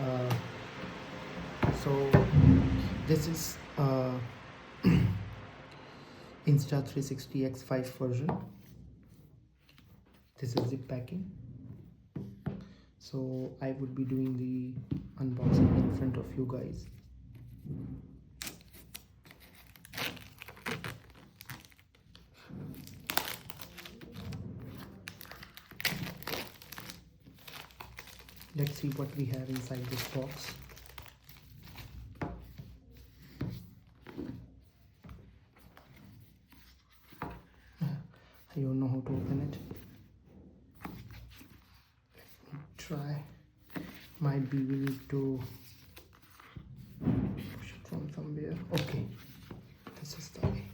uh, so this is Insta 360 X5 version. This is the packing. So I would be doing the unboxing in front of you guys. Let's see what we have inside this box. I don't know how to open it. Let me try. Might be we need to push it from somewhere. Okay, this is the way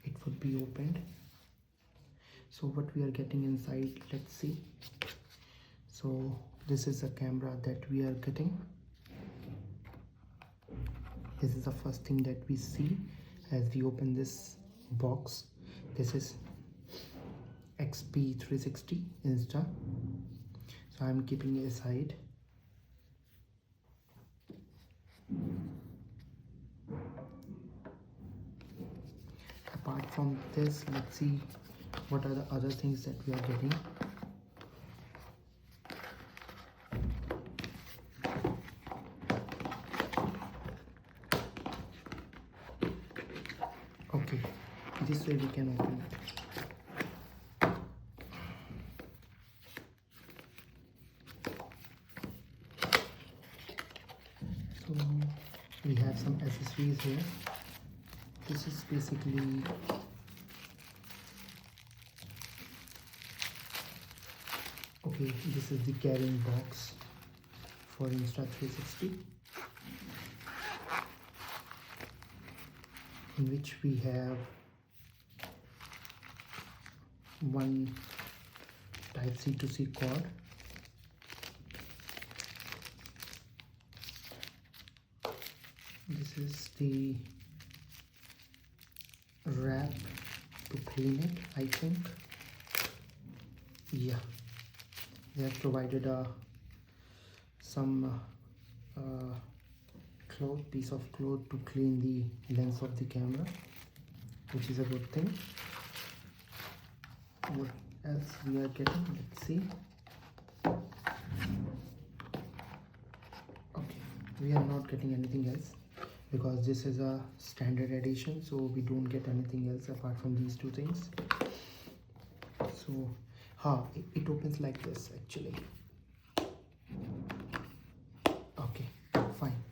it would be opened. So what we are getting inside, let's see. So this is a camera that we are getting. This is the first thing that we see as we open this box. This is XP360 Insta. So I'm keeping it aside. Apart from this, let's see what are the other things that we are getting. Okay, this way we can open it. So we have some accessories here. This is basically okay, this is the carrying box for Insta360, in which we have one type C to C cord, this is the wrap to clean it, I think. Yeah, they have provided some piece of cloth to clean the lens of the camera, which is a good thing. What else we are getting? Let's see. Okay, we are not getting anything else because this is a standard edition, so we don't get anything else apart from these two things. So it opens like this actually. Okay, fine.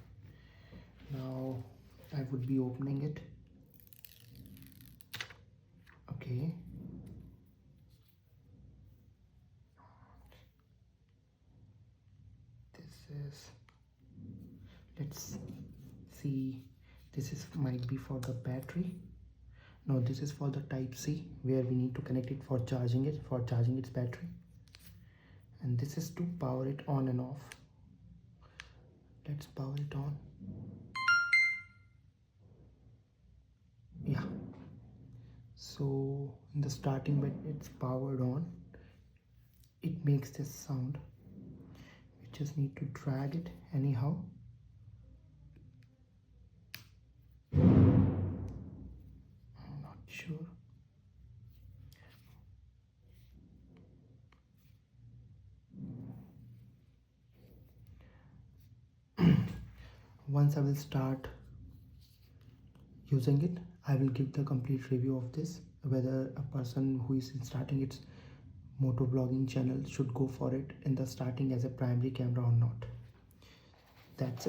Now I would be opening it. Okay, this is, let's see, this is might be for the battery. No, this is for the type C, where we need to connect it for charging its battery. And this is to power it on and off. Let's power it on. Yeah, so in the starting when it's powered on, it makes this sound. We just need to drag it anyhow. I'm not sure. Once I will start using it, I will give the complete review of this, whether a person who is starting its motovlogging channel should go for it in the starting as a primary camera or not. That's it.